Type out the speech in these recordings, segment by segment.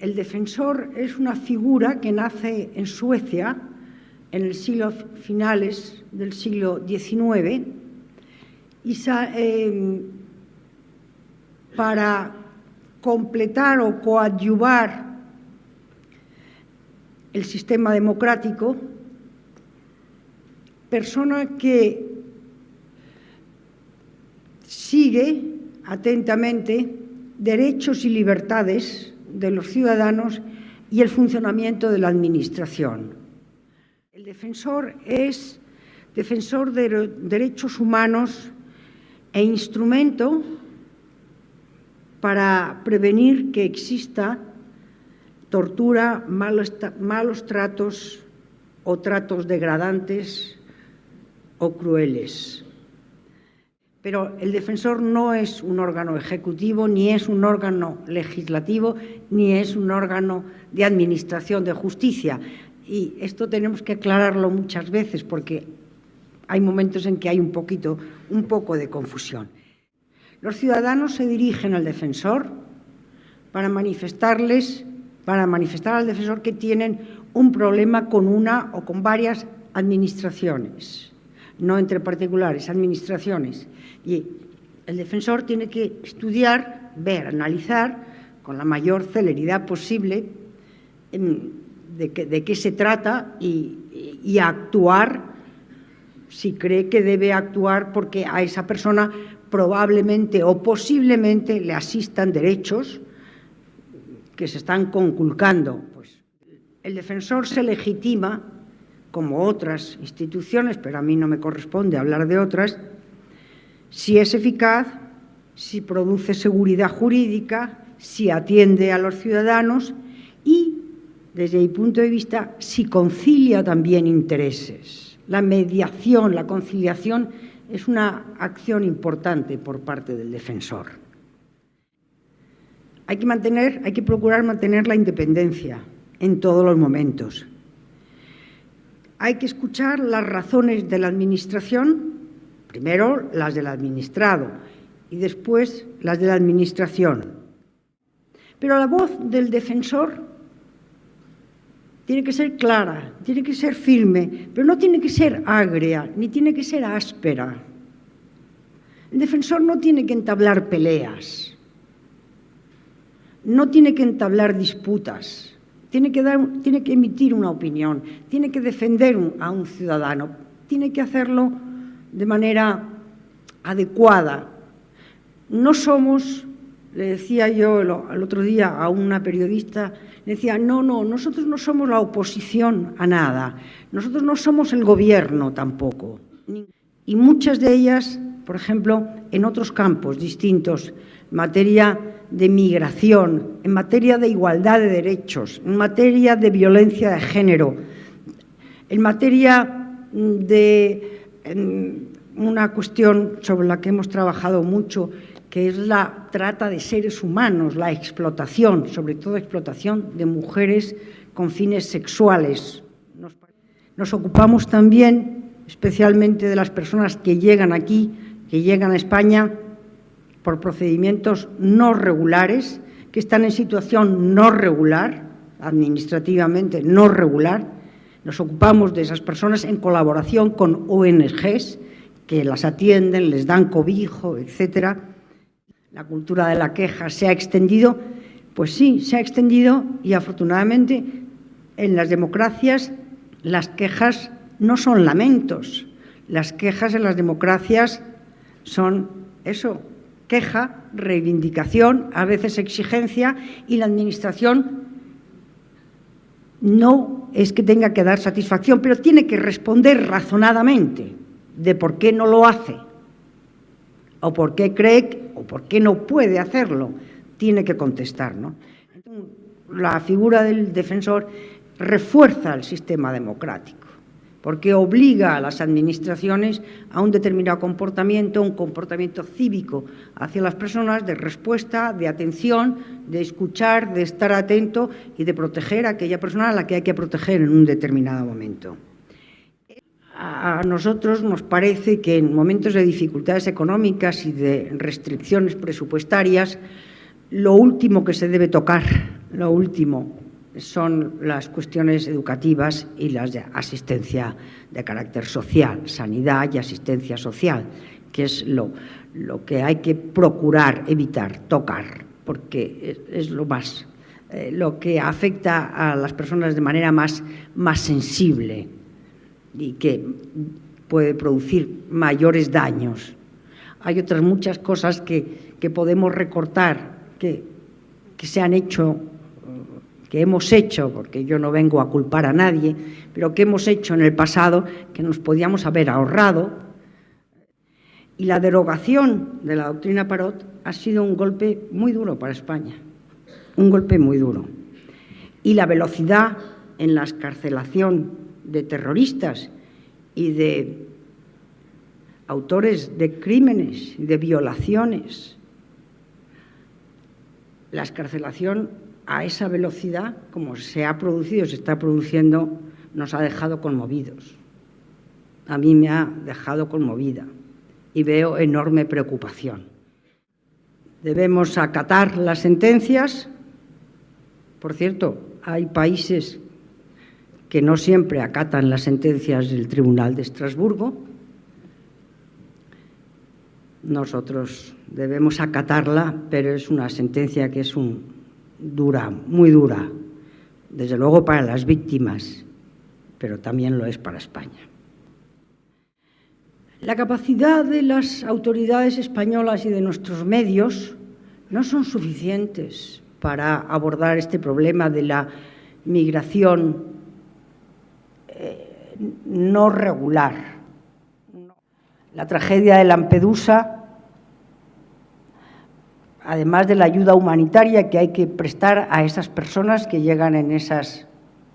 el defensor es una figura que nace en Suecia en el finales del siglo XIX y para completar o coadyuvar el sistema democrático, persona que sigue atentamente derechos y libertades de los ciudadanos y el funcionamiento de la administración. El defensor es defensor de derechos humanos e instrumento para prevenir que exista tortura, malos tratos o tratos degradantes o crueles. Pero el defensor no es un órgano ejecutivo, ni es un órgano legislativo, ni es un órgano de administración de justicia. Y esto tenemos que aclararlo muchas veces porque hay momentos en que hay un poco de confusión. Los ciudadanos se dirigen al defensor para manifestar al defensor que tienen un problema con una o con varias administraciones, no entre particulares, administraciones. Y el defensor tiene que estudiar, ver, analizar con la mayor celeridad posible de qué se trata y actuar si cree que debe actuar porque a esa persona probablemente o posiblemente le asistan derechos que se están conculcando. Pues el defensor se legitima, como otras instituciones, pero a mí no me corresponde hablar de otras, si es eficaz, si produce seguridad jurídica, si atiende a los ciudadanos y, desde mi punto de vista, si concilia también intereses. La mediación, la conciliación es una acción importante por parte del defensor. Hay que procurar mantener la independencia en todos los momentos. Hay que escuchar las razones de la administración, primero las del administrado y después las de la administración. Pero la voz del defensor tiene que ser clara, tiene que ser firme, pero no tiene que ser agria, ni tiene que ser áspera. El defensor no tiene que entablar peleas, no tiene que entablar disputas, tiene que emitir una opinión, tiene que defender a un ciudadano, tiene que hacerlo de manera adecuada. No somos, le decía yo el otro día a una periodista, le decía, no, nosotros no somos la oposición a nada, nosotros no somos el gobierno tampoco. Y muchas de ellas, por ejemplo, en otros campos distintos, en materia de migración, en materia de igualdad de derechos, en materia de violencia de género, en materia de una cuestión sobre la que hemos trabajado mucho, que es la trata de seres humanos, la explotación, sobre todo explotación de mujeres con fines sexuales. Nos ocupamos también, especialmente de las personas que llegan aquí, que llegan a España por procedimientos no regulares, que están en situación no regular, administrativamente no regular. Nos ocupamos de esas personas en colaboración con ONGs que las atienden, les dan cobijo, etcétera. La cultura de la queja se ha extendido, pues sí, se ha extendido y afortunadamente en las democracias las quejas no son lamentos. Las quejas en las democracias son eso, queja, reivindicación, a veces exigencia, y la administración no es que tenga que dar satisfacción, pero tiene que responder razonadamente de por qué no lo hace, o por qué cree, o por qué no puede hacerlo. Tiene que contestar, ¿no? Entonces, la figura del defensor refuerza el sistema democrático, porque obliga a las administraciones a un determinado comportamiento, un comportamiento cívico hacia las personas, de respuesta, de atención, de escuchar, de estar atento y de proteger a aquella persona a la que hay que proteger en un determinado momento. A nosotros nos parece que en momentos de dificultades económicas y de restricciones presupuestarias, lo último que se debe tocar, lo último son las cuestiones educativas y las de asistencia de carácter social, sanidad y asistencia social, que es lo que hay que procurar evitar, tocar, porque es lo que afecta a las personas de manera más sensible y que puede producir mayores daños. Hay otras muchas cosas que podemos recortar, que se han hecho, que hemos hecho, porque yo no vengo a culpar a nadie, pero que hemos hecho en el pasado que nos podíamos haber ahorrado. Y la derogación de la doctrina Parot ha sido un golpe muy duro para España, un golpe muy duro. Y la velocidad en la excarcelación de terroristas y de autores de crímenes y de violaciones, la excarcelación a esa velocidad, como se ha producido, se está produciendo, nos ha dejado conmovidos. A mí me ha dejado conmovida y veo enorme preocupación. Debemos acatar las sentencias. Por cierto, hay países que no siempre acatan las sentencias del Tribunal de Estrasburgo. Nosotros debemos acatarla, pero es una sentencia que es dura, muy dura, desde luego para las víctimas, pero también lo es para España. La capacidad de las autoridades españolas y de nuestros medios no son suficientes para abordar este problema de la migración no regular. La tragedia de Lampedusa, además de la ayuda humanitaria que hay que prestar a esas personas que llegan en esas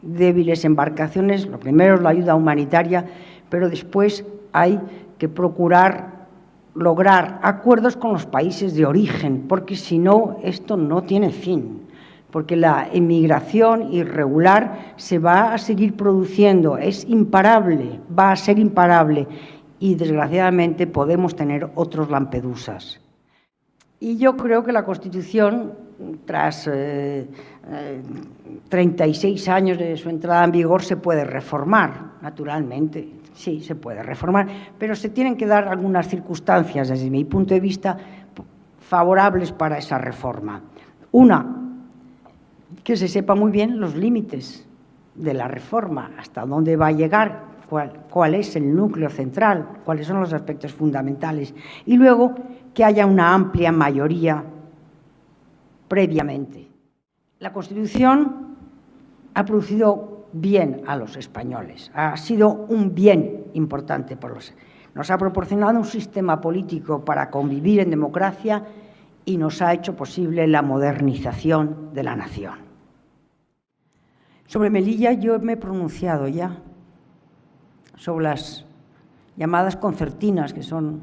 débiles embarcaciones, lo primero es la ayuda humanitaria, pero después hay que procurar lograr acuerdos con los países de origen, porque si no, esto no tiene fin, porque la emigración irregular se va a seguir produciendo, es imparable, va a ser imparable, y desgraciadamente podemos tener otros Lampedusas. Y yo creo que la Constitución, tras 36 años de su entrada en vigor, se puede reformar, naturalmente. Sí, se puede reformar, pero se tienen que dar algunas circunstancias, desde mi punto de vista, favorables para esa reforma. Una, que se sepa muy bien los límites de la reforma, hasta dónde va a llegar, cuál es el núcleo central, cuáles son los aspectos fundamentales. Y luego, que haya una amplia mayoría previamente. La Constitución ha producido bien a los españoles, ha sido un bien importante nos ha proporcionado un sistema político para convivir en democracia y nos ha hecho posible la modernización de la nación. Sobre Melilla yo me he pronunciado ya, sobre las llamadas concertinas, que son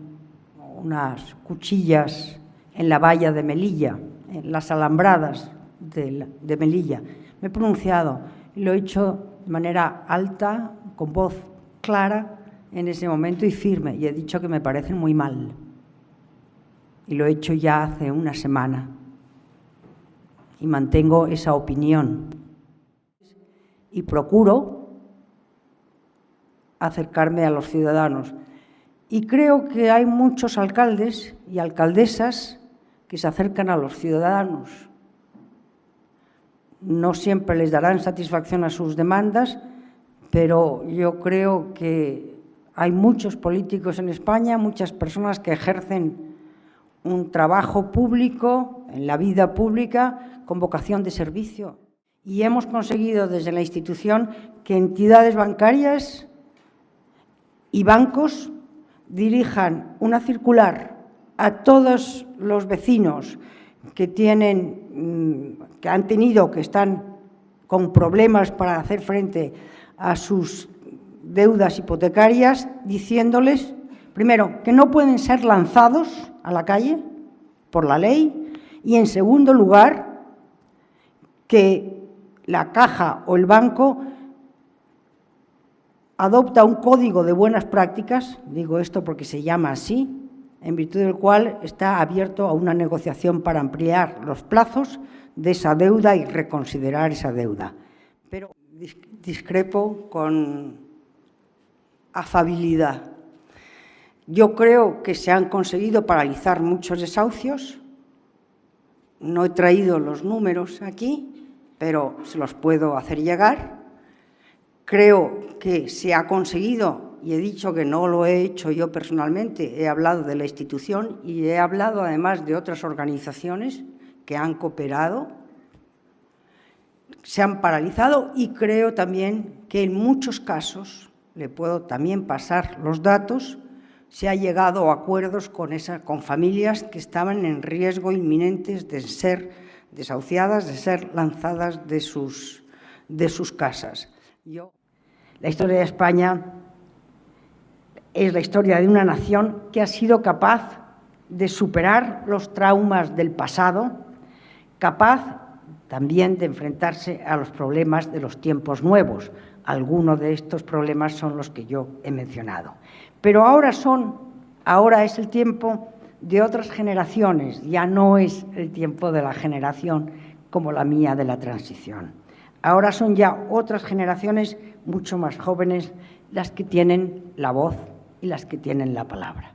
unas cuchillas en la valla de Melilla, en las alambradas de Melilla. Me he pronunciado y lo he hecho de manera alta, con voz clara en ese momento y firme, y he dicho que me parecen muy mal. Y lo he hecho ya hace una semana y mantengo esa opinión y procuro acercarme a los ciudadanos. Y creo que hay muchos alcaldes y alcaldesas que se acercan a los ciudadanos. No siempre les darán satisfacción a sus demandas, pero yo creo que hay muchos políticos en España, muchas personas que ejercen un trabajo público, en la vida pública, con vocación de servicio. Y hemos conseguido desde la institución que entidades bancarias y bancos dirijan una circular a todos los vecinos que han tenido, que están con problemas para hacer frente a sus deudas hipotecarias, diciéndoles, primero, que no pueden ser lanzados a la calle por la ley, y en segundo lugar, que la caja o el banco adopta un código de buenas prácticas, digo esto porque se llama así, en virtud del cual está abierto a una negociación para ampliar los plazos de esa deuda y reconsiderar esa deuda. Pero discrepo con afabilidad. Yo creo que se han conseguido paralizar muchos desahucios. No he traído los números aquí, pero se los puedo hacer llegar. Creo que se ha conseguido, y he dicho que no lo he hecho yo personalmente, he hablado de la institución y he hablado además de otras organizaciones que han cooperado, se han paralizado, y creo también que en muchos casos, le puedo también pasar los datos, se ha llegado a acuerdos con familias que estaban en riesgo inminentes de ser desahuciadas, de ser lanzadas de sus casas. La historia de España es la historia de una nación que ha sido capaz de superar los traumas del pasado, capaz también de enfrentarse a los problemas de los tiempos nuevos. Algunos de estos problemas son los que yo he mencionado. Pero ahora es el tiempo de otras generaciones, ya no es el tiempo de la generación como la mía de la transición. Ahora son ya otras generaciones mucho más jóvenes las que tienen la voz y las que tienen la palabra.